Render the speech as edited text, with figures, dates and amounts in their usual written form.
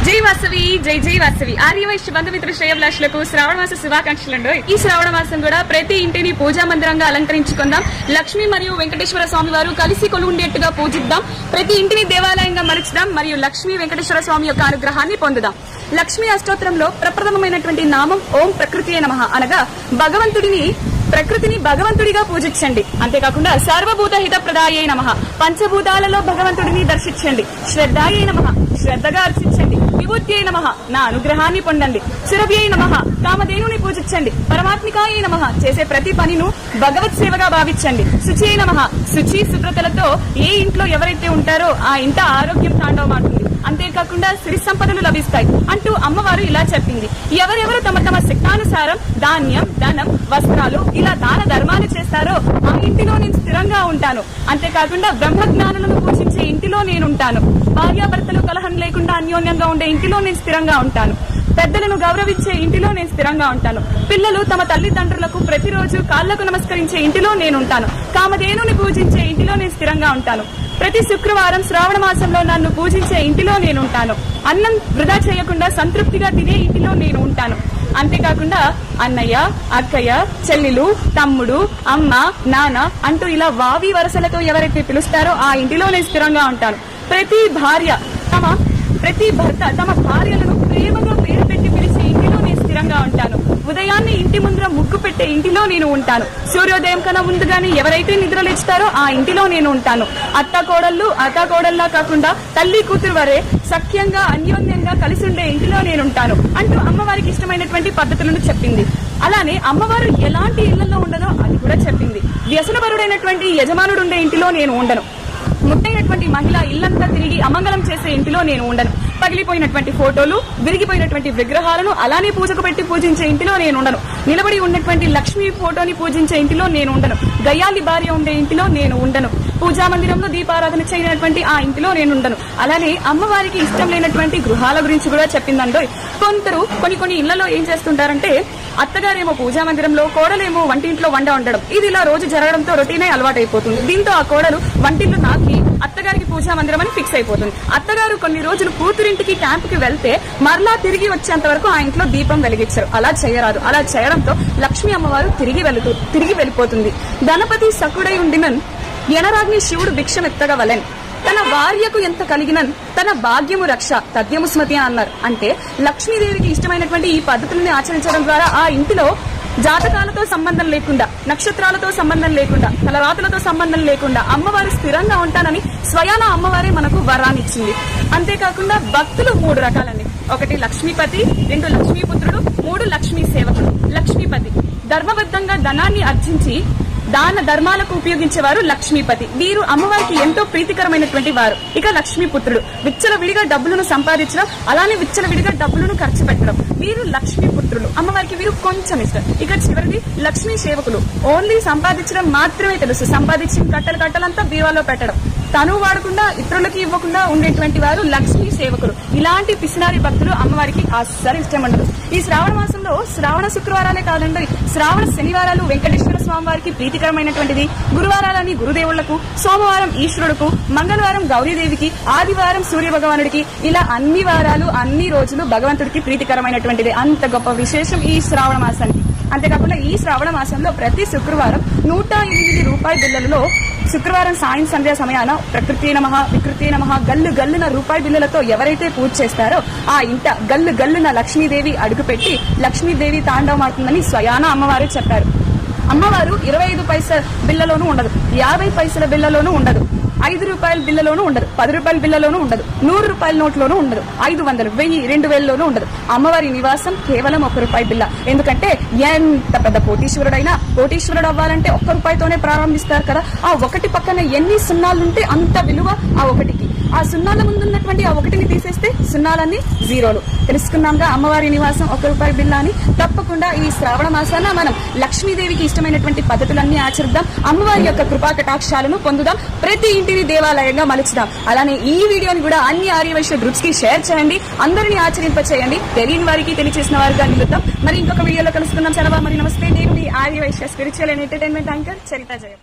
జై వాసవి జై వాసవి ఆర్యవైశ్య బంధుమిత్ర శ్రేయభిలాషులకు శ్రావణ మాస శుభాకాంక్షలు. ఈ శ్రావణ మాసం కూడా ప్రతి ఇంటిని పూజా మందిరంగా అలంకరించుకుందాం. లక్ష్మి మరియు వెంకటేశ్వర స్వామి వారు కలిసి కొలువుండేట్టుగా పూజిద్దాం. ప్రతి ఇంటిని దేవాలయంగా మలుచుదాం మరియు లక్ష్మీ వెంకటేశ్వర స్వామి యొక్క అనుగ్రహాన్ని పొందుదాం. లక్ష్మీ అష్టోత్తరంలో ప్రప్రథమమైనటువంటి నామం ఓం ప్రకృతియే నమః అనగా ప్రకృతిని భగవంతుడిగా పూజించండి. అంతేకాకుండా సర్వభూత హిత ప్రదాయే నమః, పంచభూతాలలో భగవంతుడిని దర్శించండి. శ్రద్ధాయే నమః, శ్రద్ధగా అర్చించండి. విభూత్యై నమః, నా అనుగ్రహాన్ని పొందండి. సురభ్యై నమః, కామధేనుని పూజించండి. పరమాత్మికాయే నమః, చేసే ప్రతి పనిను భగవత్ సేవగా భావించండి. శుచియే నమః, శుచి శుభ్రతలతో ఏ ఇంట్లో ఎవరైతే ఉంటారో ఆ ఇంట ఆరోగ్యం తాండవమాడుతుంది. అంతేకాకుండా సిరి సంపదలు లభిస్తాయి అంటూ అమ్మవారు ఇలా చెప్పింది. ఎవరెవరు తమ తమ శక్తానుసారం ధాన్యం, ధనం, వస్త్రాలు ఇలా దాన ధర్మాలు చేస్తారో ఆ ఇంటిలో నేను స్థిరంగా ఉంటాను. అంతేకాకుండా బ్రహ్మజ్ఞానులను పూజించే ఇంటిలో నేనుంటాను. భార్యాభర్తలు కలహం లేకుండా అన్యోన్యంగా ఉండే ఇంటిలో నేను స్థిరంగా ఉంటాను. పెద్దలను గౌరవించే ఇంటిలో నేను స్థిరంగా ఉంటాను. పిల్లలు తమ తల్లిదండ్రులకు ప్రతిరోజు కాళ్లకు నమస్కరించే ఇంటిలో నేనుంటాను. కామధేనుని పూజించే ఇంటిలో నేను స్థిరంగా ఉంటాను. ప్రతి శుక్రవారం శ్రావణ మాసంలో నన్ను పూజించే ఇంటిలో నేనుంటాను. అన్నం వృధా చేయకుండా సంతృప్తిగా తినే ఇంటిలో నేను ఉంటాను. అంతేకాకుండా అన్నయ్య, అక్కయ్య, చెల్లెలు, తమ్ముడు, అమ్మ, నాన్న అంటూ ఇలా వావి వరసలతో ఎవరైతే పిలుస్తారో ఆ ఇంటిలో నేను స్థిరంగా ఉంటాను. ప్రతి భర్త తమ భార్యలను ప్రేమగా పేరు పెట్టి పిలిచే ఇంటిలో నేను స్థిరంగా ఉంటాను. ఉదయాన్నే ఇంటి ముందర ముగ్గు పెట్టే ఇంటిలో నేను ఉంటాను. సూర్యోదయం కన్నా ముందుగానే ఎవరైతే నిద్రలేస్తారో ఆ ఇంటిలో నేను ఉంటాను. అత్తాకోడల్లా కాకుండా తల్లి కూతురు వరే సఖ్యంగా అన్యోన్యంగా కలిసి ఉండే ఇంటిలో నేనుంటాను అంటూ అమ్మవారికి ఇష్టమైనటువంటి పద్ధతులను చెప్పింది. అలానే అమ్మవారు ఎలాంటి ఇళ్లలో ఉండదో అది కూడా చెప్పింది. వ్యసనపరుడైనటువంటి యజమానుడు ఉండే ఇంటిలో నేను ఉండను. ముట్టైనటువంటి మహిళ ఇల్లంతా తిరిగి అమంగళం చేసే ఇంటిలో నేను ఉండను. పగిలిపోయినటువంటి ఫోటోలు, విరిగిపోయినటువంటి విగ్రహాలను అలానే పూజకు పెట్టి పూజించే ఇంటిలో నేను ఉండను. నిలబడి ఉన్నటువంటి లక్ష్మీ ఫోటోని పూజించే ఇంటిలో నేను ఉండను. గయ్యాలి భార్య ఉండే ఇంటిలో నేను ఉండను. పూజా మందిరంలో దీపారాధన చేయనటువంటి ఆ ఇంటిలో నేను ఉండను. అలానే అమ్మవారికి ఇష్టం లేనటువంటి గృహాల గురించి కూడా చెప్పిందండో. కొన్ని ఇళ్లలో ఏం చేస్తుంటారంటే అత్తగారేమో పూజా మందిరంలో, కోడలేమో వంటింట్లో వండ ఉండడం. ఇది ఇలా రోజు జరగడంతో రొటీనే అలవాటైపోతుంది. దీంతో ఆ కోడలు వంటింట్లో నాకి అత్తగారికి పూజా మందిరం అని ఫిక్స్ అయిపోతుంది. అత్తగారు కొన్ని రోజులు కూతురింటికి క్యాంపుకి వెళ్తే మరలా తిరిగి వచ్చేంత వరకు ఆ ఇంట్లో దీపం వెలిగించారు. అలా చేయరాదు. అలా చేయడంతో లక్ష్మీ అమ్మవారు తిరిగి వెళ్ళిపోతుంది. గణపతి సకుడై ఉండినన్ ఎనరాగ్ని శివుడు భిక్షమెత్తగా వలెన్, తన భార్యకు ఎంత కలిగినన్ తన భాగ్యము రక్ష తద్యము స్మృతి అని అన్నారు. అంటే లక్ష్మీదేవికి ఇష్టమైనటువంటి ఈ పద్ధతుల్ని ఆచరించడం ద్వారా ఆ ఇంటిలో జాతకాలతో సంబంధం లేకుండా, నక్షత్రాలతో సంబంధం లేకుండా, తలరాతులతో సంబంధం లేకుండా అమ్మవారు స్థిరంగా ఉంటానని స్వయాన అమ్మవారే మనకు వరాన్నిచ్చింది. అంతేకాకుండా భక్తులు 3 రకాలండి. 1 లక్ష్మీపతి, 2 లక్ష్మీపుత్రుడు, 3 లక్ష్మీ సేవకుడు. లక్ష్మీపతి ధర్మబద్ధంగా ధనాన్ని అర్జించి దాన ధర్మాలకు ఉపయోగించేవారు లక్ష్మీపతి. వీరు అమ్మవారికి ఎంతో ప్రీతికరమైనటువంటి వారు. ఇక లక్ష్మీపుత్రుడు విచ్చలవిడిగా డబ్బులను సంపాదించడం, అలానే విచ్చలవిడిగా డబ్బులను ఖర్చు పెట్టడం. వీరు లక్ష్మీపుత్రులు. అమ్మవారికి వీరు కొంచెం ఇష్టం. ఇక చివరిది లక్ష్మీ సేవకులు. ఓన్లీ సంపాదించడం మాత్రమే తెలుసు. సంపాదించిన కట్టలంతా బీరువాలో పెట్టడం, తను వాడకుండా ఇతరులకి ఇవ్వకుండా ఉండేటువంటి వారు లక్ష్మీ సేవకులు. ఇలాంటి పిసినారి భక్తులు అమ్మవారికి అస్సలు ఇష్టం ఉండదు. ఈ శ్రావణ మాసంలో శ్రావణ శుక్రవారాలే కాదండి, శ్రావణ శనివారాలు వెంకటేశ్వర స్వామి వారికి ప్రీతికరమైనటువంటిది. గురువారాలని గురుదేవుళ్లకు, సోమవారం ఈశ్వరుడుకు, మంగళవారం గౌరీదేవికి, ఆదివారం సూర్య భగవానుడికి, ఇలా అన్ని వారాలు అన్ని రోజులు భగవంతుడికి ప్రీతికరమైనటువంటిది. అంత గొప్ప విశేషం ఈ శ్రావణ మాసానికి. అంతేకాకుండా ఈ శ్రావణ మాసంలో ప్రతి శుక్రవారం 108 రూపాయి బిళ్లలలో శుక్రవారం సాయం సంధ్యా సమయాన ప్రకృతి నమః, వికృతి నమః, గల్లున రూపాయి బిళ్లలతో ఎవరైతే పూజ చేస్తారో ఆ ఇంట గల్లున లక్ష్మీదేవి అడుగుపెట్టి లక్ష్మీదేవి తాండవమాడుతుందని స్వయాన అమ్మవారు చెప్పారు. అమ్మవారు 25 పైసల బిళ్లలోనూ ఉండదు, 50 పైసల బిళ్లలోనూ ఉండదు, 5 రూపాయల బిళ్లలోనూ ఉండదు, 10 రూపాయల బిళ్లలోనూ ఉండదు, 100 రూపాయల నోట్లోనూ ఉండదు, 500, 1000, 2000లోనూ ఉండదు. అమ్మవారి నివాసం కేవలం 1 రూపాయి బిళ్ల. ఎందుకంటే ఎంత పెద్ద కోటీశ్వరుడు అవ్వాలంటే 1 రూపాయితోనే ప్రారంభిస్తారు కదా. ఆ 1 పక్కన ఎన్ని సున్నాలుంటే అంత విలువ ఆ 1కి. ఆ సున్నాల ముందున్నటువంటి ఆ 1ని తీసేస్తే సున్నాలన్నీ జీరోలు. తెలుసుకున్నాంగా అమ్మవారి నివాసం 1 రూపాయి బిల్ల అని. తప్పకుండా ఈ శ్రావణ మాసాన మనం లక్ష్మీదేవికి ఇష్టమైనటువంటి పద్ధతులన్నీ ఆచరిద్దాం. అమ్మవారి యొక్క కృపా కటాక్షాలను పొందుదాం. ప్రతి ఇంటిని దేవాలయంగా మలుచుదాం. అలానే ఈ వీడియోని కూడా అన్ని ఆర్యవైశ్య గ్రూప్స్ కి షేర్ చేయండి. అందరినీ ఆచరింపచేయండి. తెలియని వారికి తెలియచేసిన వారిగా నిలుద్దాం. మరి ఇంకొక వీడియోలో కలుసుకుందాం. సెలవు. మరి నమస్తే. నేను మీ Aryavaishya spiritual and entertainment anchor Charitha జయం.